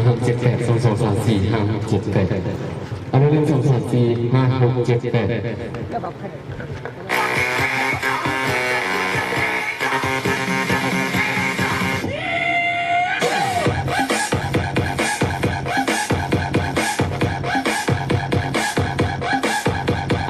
5 6 7 8 2 2 3 4 5 6 7 8เอาเรื่อง2 3 4 5 6 7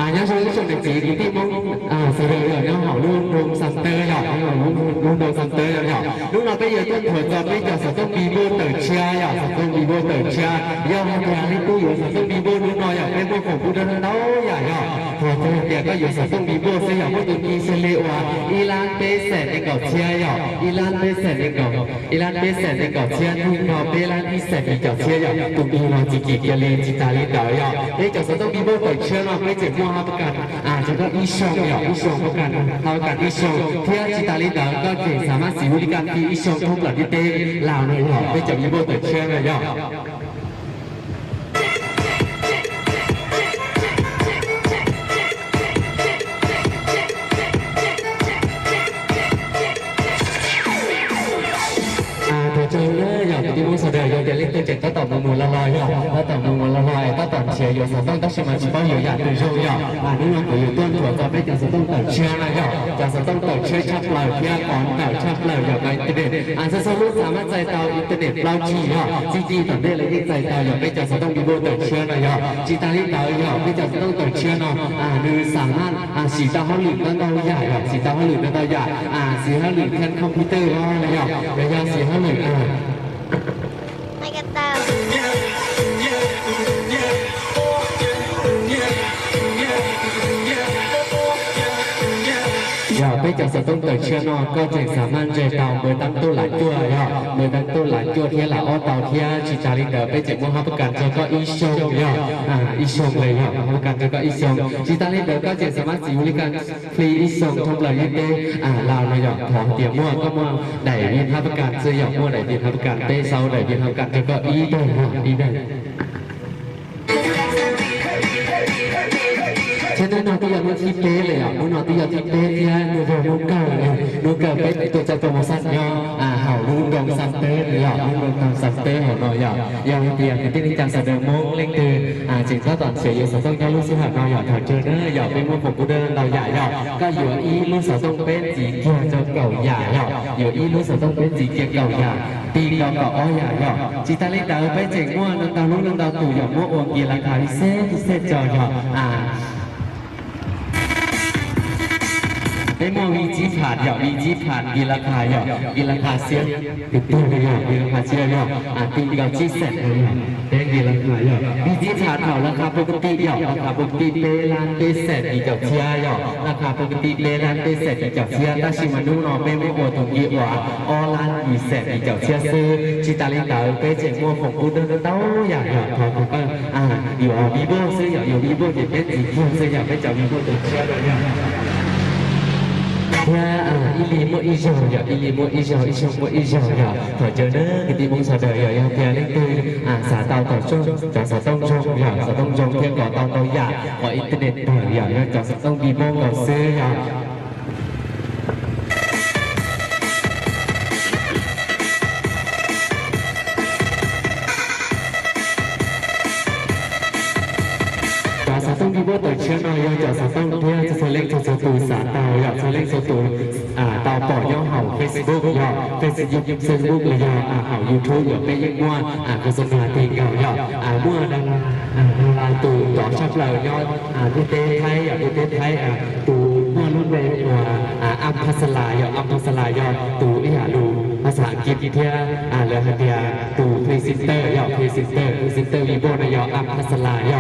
8nhớ số số lịch sử thì tiếp mong sự đời nhớ họ luôn luôn sắm tơ nhỏ luôn luôn sắm tơ nhỏ lúc nào bây giờ tôi thổi cho bây giờ sẽต้องมีโบเตอร์เชียร์อย่าsẽต้องมีโบเตอร์เชียร์ย่อมาอย่างนี้กูอยู่sẽต้องมีโบนู้นหน่อยอย่างเป็นโบของกูเดินน้อยอย่างย่อพอตัวเดียวก็อยู่sẽต้องมีโบเสียอย่างพวกตัวกีเซเลวะอีลานเปเซนในเกาะเชียร์ย่ออีลานเปเซนในเกาะอีลานเปเซนในเกาะเชียร์ทุ่งนอเปลานอีเซนในเกาะเชียร์ย่อตุ้มปีนอจิกิเกลีจิตาลีเดาย่อเฮ้ยจะsẽต้องมีโบเตอร์เชียร์เนาะไม่เจ็บมัวประกาศจะก็อีชงย่ออีชงประกาศเขาประกาศอีชงเที่ยจิตาลีเดาก็เก่งสามารถสิวิธีการที่อีชงทุกหลักที่เต้ลาวเลยย่อไม่เจ็บมีโบเตอร์เชียร์เลยย่อเจอเลยอย่างที่มุสเดย์จะเล่นตัวเจ็ดก็ตอบมูลละลอยก็ตอบมูลละลอยก็ตอบเชียร์อยู่สต้องต้องชิมาชิบ้าอยู่อย่างตัวโชว์อย่างนี่มันอยู่ต้นถั่วจะไม่จะต้องเติร์เชียร์นะจะต้องเติร์เชียร์ชักเลยเพื่อก่อนเติร์ชักเลยอย่างในอินเทอร์เน็ตจะสรุปสามารถใจเตาอินเทอร์เน็ตเราจีจีต่างได้เลยยิ่งใจเตาอย่างไม่จะต้องมีโบเติร์เชียร์นะจีตาลีเตาอย่างไม่จะต้องเติร์เชียร์เนาะดูสามารถสีตาเขาหลุดนั่นเราใหญ่สีตาเขาหลุดนั่นเราใหญ่สีเขาหลุดแค่คอมพิวเตอร์ว่าอะไรอย่างสีเขาหลุดไม่กันตามอย่าไปจับสต้องเติร์เชียร์นอก็จะสามารถเจอเตาเมื่อตั้งตัวหลายตัวเมื่อตั้งตัวหลายตัวเที่ยหล่าอ้อเตาเที่ยชิตาลิเดอร์ไปเจ็บมหับประกันเจอก็อีชงอีชงเลยประกันเจอก็อีชงชิตาลิเดอร์ก็จะสามารถสิวลิกันฟรีอีชงทุกหลายยี่เต้ลาวเลยของเตรียมมั่วก็มั่วได้ยินทับประกันเสื้อหยอกมั่วได้ยินทับประกันเต้เซาได้ยินทับประกันเจอก็อีได้อีได้ฉะนั้นนอที่อยากมาที่เป๊ะเลยนอที่อยากที่เป๊ะที่นูเก่าเป็นตัวจัดโปรโมชั่นเห่าลูกดองซัมเต้เลยลูกดองซัมเต้ของนอย่างเปลี่ยนที่นี่จากแสดงโมงเล่งตื่นจริงก็ตอนเสียอยู่สต้องย่าลูกสิหาเราอยากเจอเนออยากเป็นมือผมกูเดินเราใหญ่ก็อยู่อีลูกสาวต้องเป็นจีเกียร์เจ้าเก่าใหญ่อยู่อีลูกสาวต้องเป็นจีเกียร์เก่าใหญ่ตีเก่าอ้อใหญ่จีตาเล็กดาวไปเจ๋งมั่วน้ำตาลูกน้ำดาวตู่หยอกมั่วโอนเกียร์ราคาพิเศษจอได้มองวีจีผ่านวีจีผ่านกีราคากีราคาเสียติดตัวเลยกีราคาเสียตีเก่าจีเสร็จเลยได้กีราคาวีจีผ่านราคาปกติราคาปกติเปรานเปเสร็จดีเก่าเชียราคาปกติเปรานเปเสร็จดีเก่าเชียถ้าชิมาดูนอเปโมโอตรงยี่ว่าออลานดีเสร็จดีเก่าเชียซื้อชิตาลินดาวเปเจมัวของกูเดินเต้าอย่างทองกูอยู่วีโบซื้ออยู่วีโบเด็กเป็นจีเกียซื้อไม่จับวีโบตัวเชียเลยอีลีโมอีโจอีลีโมอีโจโมอีโจถอยเจอเนอกิติมงสะเดยเพียงเล็กตื่นสาเตาต่อช่วงจากสาต้องชงสาต้องชงเพียงก่อเตาอยากก่ออินเทอร์เน็ตจากสาต้องดีโมก่อซื้อสาต้องดีโบตัวเชื่อน้อยจากสาต้องเที่ยวจะเล่นจะตูสาเตาจะเล่นจะตูเตาปอดย่อเห่าเฟซบุ๊กเฟซบุ๊กเลยเห่ายูทูบไปยิ่งม้วนโฆษณาตีเก่าม้วนดังตูต่อชักเลยดูเต้ไทยดูเต้ไทยตูม้วนรุ่นเร็วอัมพัสลายอัมพัสลายตูดูภาษาอังกฤษที่เที่ยวเรือฮันเดียตูพรีซิสเตอร์พรีซิสเตอร์วีโบนอัมพัสลาย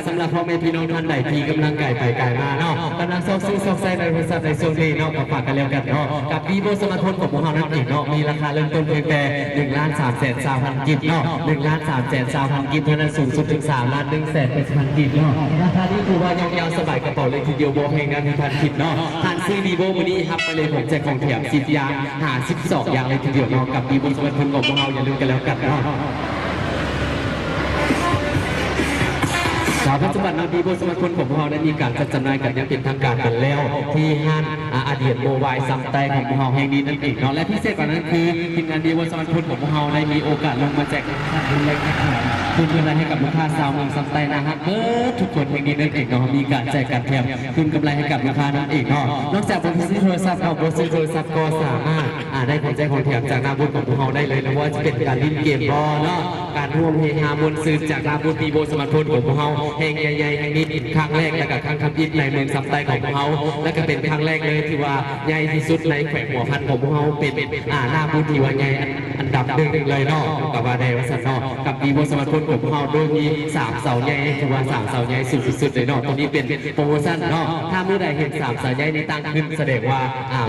สำหรับพ่อแม่พี่น้องท่านใดที่กำลังไก่ไปไก่มาเนาะกำลังซอกซื้อซอกแซงในบริษัทในช่วงนี้เนาะกับฝากกันแล้วกันเนาะกับวีโบสมาร์ทโฟนของพวกเรานั่นเองเนาะมีราคาเริ่มต้นเพียงแต่1,330,000 กิฟต์เนาะ1,330,000 กิฟต์เท่านั้นสูงสุดถึง3,100,000 กิฟต์เนาะราคานี้ถือว่ายาวๆสบายกระเป๋าเลยทีเดียวโบเพลงนั้นมีพันกิฟต์เนาะทานซื้อวีโบวันนี้ฮับไปเลยผมแจกของแถม10 อย่าง12 อย่างเลยทีเดียวเนาะกับวีโบสมาร์ทโฟนของพวกเราอย่าลืมกันแล้วกันเนาะ จากปัจจุบันน้องดีโบสมาคมของเราได้มีการจัดจำหน่ายกันอย่างเป็นทางการกันแล้วที่ห้างอาเดียนโมบายซัมไตของเราแห่งนี้นั่นเองเนาะและพิเศษกว่านั้นคือทีมงานดีโบสมาคมของเราได้มีโอกาสลงมาแจกคุณเล็กคุณกำไรให้กับลูกค้าชาวเมืองซัมไตนะฮะทุกคนแห่งนี้นั่นเองเนาะมีการแจกการแถมคุณกำไรให้กับลูกค้านั่นเองเนาะนอกจากบนซื้อโทรศัพท์เอาบนซื้อโทรศัพท์ก็สามารถได้ของแจกของแถมจากหน้าบูธของเราได้เลยนะว่าจะเป็นการเล่นเกมบอลเนาะการร่วมเฮฮามวลซื้อจากหน้าบูธดีโบสมาคมของเราแห่งใหญ่ๆแห่งนี้ครั้งแรกและก็ครั้งทำอิฐในเมืองซัมไตของเขาและก็เป็นครั้งแรกเลยที่ว่าใหญ่ที่สุดในแขวงหัวพันของเขาเป็นหน้าบูธที่ว่าใหญ่อันดับหนึ่งเลยเนาะกับว่าในวัฒนเนาะกับดีโบสมาคมของเขาโดยมี3 เสาใหญ่ที่ว่า3 เสาใหญ่สุดๆเลยเนาะตรงนี้เป็นโปรโมชั่นเนาะถ้าเมื่อใดเห็น3 เสาใหญ่นี้ตั้งขึ้นแสดงว่า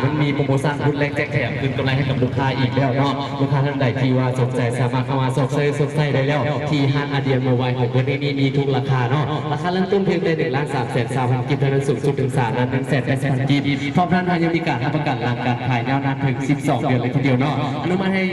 มันมีโปรโมชั่นรุ่นแรกแจกแถมคืนกำไรให้กับลูกค้าอีกแล้วเนาะลูกค้าท่านใดที่ว่าสนใจสามารถเข้ามาสดใสได้แล้วที่ห้างอาเดียนโมบายของคนนี้มีทุกราคาเนาะราคาเริ่มต้นเพียงแต่1,330,000 กิบเท่านั้นสูงสุดถึง3,180,000 กิบพร้อมท่านยังมีการรับประกันหลังการขายยาวนานถึง12 เดือนเลยทีเดียวเนาะอนุมัติให้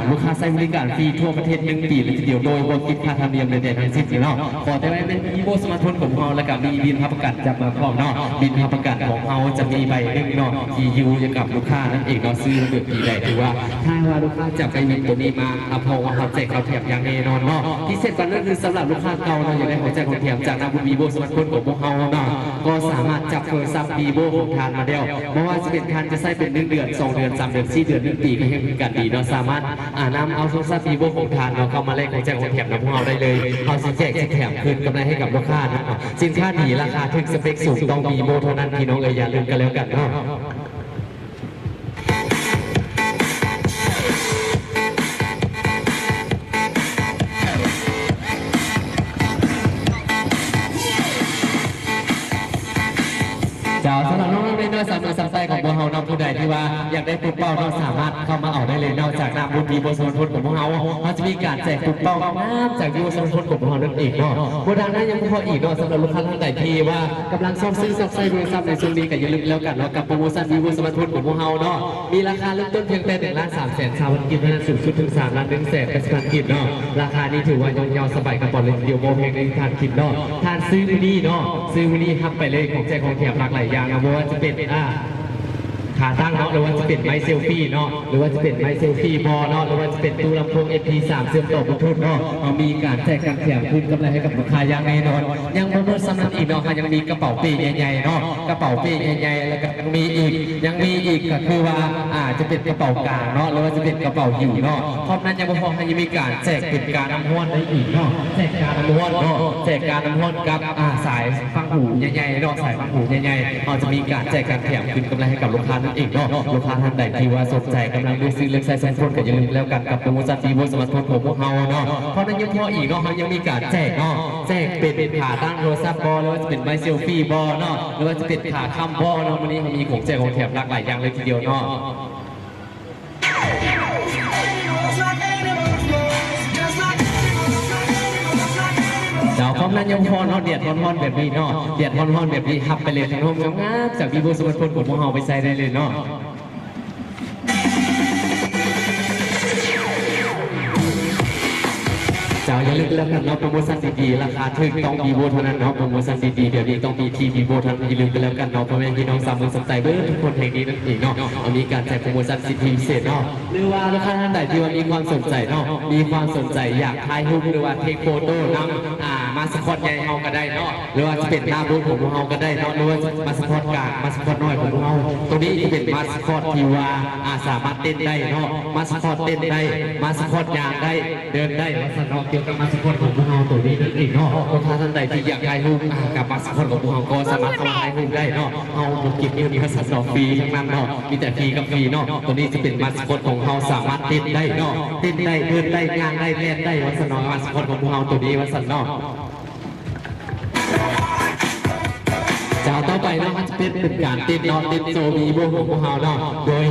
ลูกค้าใช้บริการฟรีทั่วประเทศ1 ปีเลยทีเดียวโดยบนคิดค่าธรรมเนียมในแต่ทั้งสิ้นเนาะขอแต่ไว้เป็นอีโบสมาร์ทโฟนของเราและกับมีบินรับประกันจะมาพร้อมเนาะบินรับประกันของเราจะมีใบหนึ่งเนาะที่ยูจะกับลูกค้านั่นเองเนาะซื้อเดือนปีใดถือว่าถ้าว่าลูกค้าจะไปมีตัวนี้มาพอว่าเขาแจกเขาแถมอย่างแน่นอนเนาะพิเศษกว่านั้นคือสำหรับลูกค้าเก่าเราอยากได้ของแจกของแถมจากนาบุญวีโบสมาร์ทโฟนของพวกเราเนาะก็สามารถจับโทรศัพท์วีโบของทานมาเดียวเพราะว่าจะเป็นทานจะใช้เป็น1 เดือน2 เดือน3 เดือน4 เดือน1 ปีก็ยังมีการดีเนาะสามารถนำเอาโทรศัพท์วีโบของทานเราเข้ามาแลกของแจกของแถมกับพวกเราได้เลยเราจะแจกแถมคืนกำไรให้กับลูกค้านะสินค้าดีราคาถึงสเปคสูงต้องวีโบเท่านั้นพี่น้องอย่าลืมกันแล้วกันเนาะสำหรับน้องๆในเนื้อสามสัมไตของพวกเราน้องผู้ใดที่ว่าอยากได้ปุ๊บเป้าเราสามารถเข้ามาเอาได้เลยนอกจากนามบุญดีโบสมทนของพวกเราเราจะมีการแจกปุ๊บเป้าน้ำจากดีโบสมทนของพวกเรานั่นเองเนาะโบราณนั้นยังพออีกเนาะสำหรับลูกค้าท่านใดที่ว่ากำลังซ่อมซื้อซับไซด์โดยซับในช่วงนี้ก็อย่าลืมแล้วกันเนาะกับโปรโมชั่นดีโบสมทนของพวกเราเนาะมีราคาเริ่มต้นเพียงแต่1,330,000 กิบเท่านั้นสูงสุดถึง3,180,000 กิบเนาะราคานี้ถือว่ายาวสบายกระเป๋าเลยเดียวโมเพลงในทานกินเนาะทานซื้อมื้อนี้เนาะซื้อมื้อนี้ทับไปเลยของแจกของแถมหลากหลายอย่างนะว่าจะเป็นขาตั้งเนาะหรือว่าจะเป็นไม้เซลฟี่เนาะหรือว่าจะเป็นไม้เซลฟี่บอเนาะหรือว่าจะเป็นตู้ลำโพง MP3 เชื่อมต่อบลูทูธเนาะมีการแจกการแถมคืนกำไรให้กับลูกค้าอย่างแน่นอนยังโปรโมชั่นอีกเนาะยังมีกระเป๋าเป้ใหญ่ๆเนาะกระเป๋าเป้ใหญ่ๆแล้วก็ยังมีอีกก็คือว่าจะเป็นกระเป๋ากางเนาะหรือว่าจะเป็นกระเป๋าหิ้วเนาะเพราะนั้นยังพอยังมีการแจกเป็นการน้ำห้อนได้อีกเนาะแจกการน้ำห้อนเนาะแจกการน้ำห้อนกับสายฟังหูใหญ่ๆเนาะสายฟังหูใหญ่ๆเราจะมีการแจกการแถมคืนกำไรให้กับลูกค้านั่นเองเนาะลูกค้าท่านใดที่ว่าสนใจกำลังดูซื้อเลือกใช้สมาร์ทโฟนก็อย่าลืมแล้วกันกับโปรโมชั่นดีโบสมาร์ทโฟนของพวกเราเนาะเพราะนั้นยังพออีกเนาะเขายังมีการแจกเนาะแจกเป็นขาตั้งโทรศัพท์บอหรือว่าจะเป็นไมค์เซลฟี่บอเนาะหรือว่าจะเป็นขาค้ำบอเนาะวันนี้เขามีของแจกของแถมหลากหลายอย่างเลยทีเดียวเนาะเจ้าของนั้นยังพอเนาะเดียดฮอนแบบนี้เนาะเดียดฮอนแบบนี้ฮับไปเลยทั้งห้องงามจากวีโบสมาร์ทโฟนของพวกเราไปใส่ได้เลยเนาะเจ้าอย่าลืมแล้วกันเนาะโปรโมชั่นดีๆราคาถึงต้องวีโบเท่านั้นเนาะโปรโมชั่นดีๆเดี๋ยวนี้ต้องมีทีวีโบเท่านั้นอย่าลืมกันแล้วกันเนาะพ่อแม่พี่น้องสามมือสนใจเบิ้ลทุกคนแห่งนี้นั่นเองเนาะมีการแจกโปรโมชั่นสิทธิพิเศษเนาะหรือว่าลูกค้าท่านใดที่ว่ามีความสนใจเนาะมีความสนใจอยากถ่ายรูปหรือว่าเทคโฟโต้นำมาสปอร์ตใหญ่เฮาก็ได้เนาะหรือว่าจะเป็นหน้าบูธของพวกเฮาก็ได้เนาะหรือว่ามาสปอร์ตกลางมาสปอร์ตน้อยของพวกเฮาตรงนี้จะเป็นมาสปอร์ตที่ว่าสามารถเต้นได้เนาะมาสปอร์ตเต้นได้มาสปอร์ตยางได้เดินได้ลักษณะเกี่ยวกับมาสปอร์ตของพวกเฮาตัวนี้นั่นเองเนาะลูกค้าท่านใดที่อยากถ่ายรูปกับมาสปอร์ตของพวกเฮาก็สามารถเข้ามาถ่ายรูปได้เนาะเฮาบุกิจนี่มีภาษาฟรีทั้งนั้นเนาะมีแต่ฟรีกับฟรีเนาะตัวนี้จะเป็นมาสปอร์ตของเฮาสามารถเต้นได้เนาะเต้นได้เดินได้ย่างได้เล่นได้ลักษณะมาสปอร์ตของพวกเฮาตัวนี้ลักษณะเจ้าต่อไป เนาะจะเป็นการติดเนาะติดโซบีโบของพวกเราเนาะโดย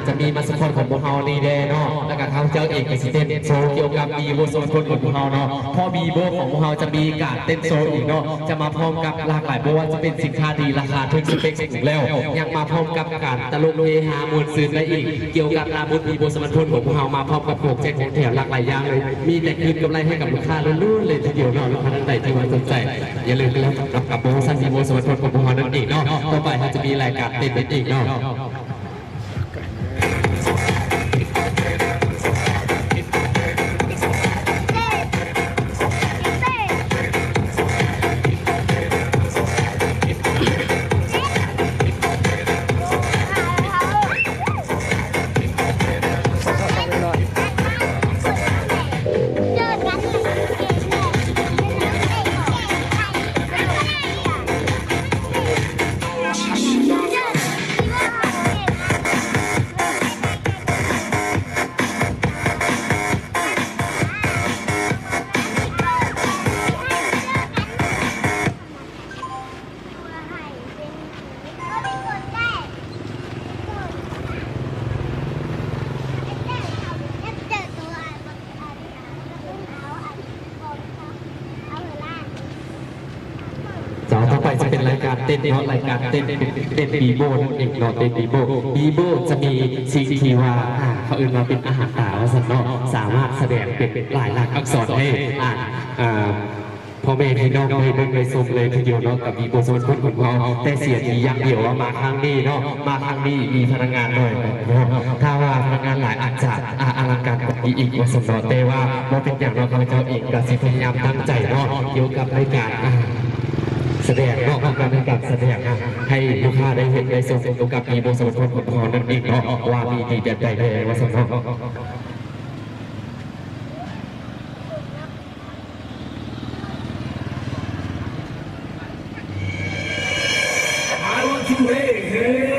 จะมีมาสคอตของพวกเรานี่แน่เนาะแล้วก็ทางเจ้าเอกสิเต้นโซเกี่ยวกับบีโบโซนคนของพวกเราเนาะพอบีโบของพวกเราจะมีการเต้นโซอีกเนาะจะมาพร้อมกับหลากหลายเพราะว่าจะเป็นสินค้าดีราคาถึงสเปคสูงแล้วยังมาพร้อมกับการตลกเฮฮามวลซื่นและอีกเกี่ยวกับอาวุธบีโบสมรรถของพวกเรามาพร้อมกับพวกแจกของแถมหลากหลายอย่างเลยมีแต่คืนกำไรให้กับลูกค้าล้วนๆเลยทีเดียวเนาะลูกค้าท่านใดที่ว่าสนใจอย่าลืมรับกับโปรโมชั่นบีโบสมรรถของพวกเรานั่นเองเนาะต่อไปเราจะมีรายการเต้นอีกเนาะ ต่อไปจะเป็นรายการเต้นเนาะรายการเต้นบีโบนั่นเองเนาะเต้นบีโบจะมีซีทีว่าเขาเอื่นมาเป็นอาหารตาว่าสันเนาะสามารถแสดงเป็นหลายอักษรให้พ่อแม่พี่น้องได้เบิ่งได้ชมเลยทีเดียวเนาะกับบีโบโซนคนของเราแต่เสียทีอย่างเดียวว่ามาครั้งนี้เนาะมาครั้งนี้มีพนักงานหน่อยเนาะถ้าว่าพนักงานหลายอาจจะอลังการกว่านี้อีกว่าสันเนาะแต่ว่าเราเป็นอย่างเราเจ้าเองก็สิพยายามตั้งใจเนาะเกี่ยวกับรายการแสดงนอกจากในการแสดงให้ลูกค้าได้เห็นได้ส่งตรงกับมีโบสถ์ของพอนั่นเองเนาะว่ามีดีแบบใดเลยว่าสมมติI want to hey, hey.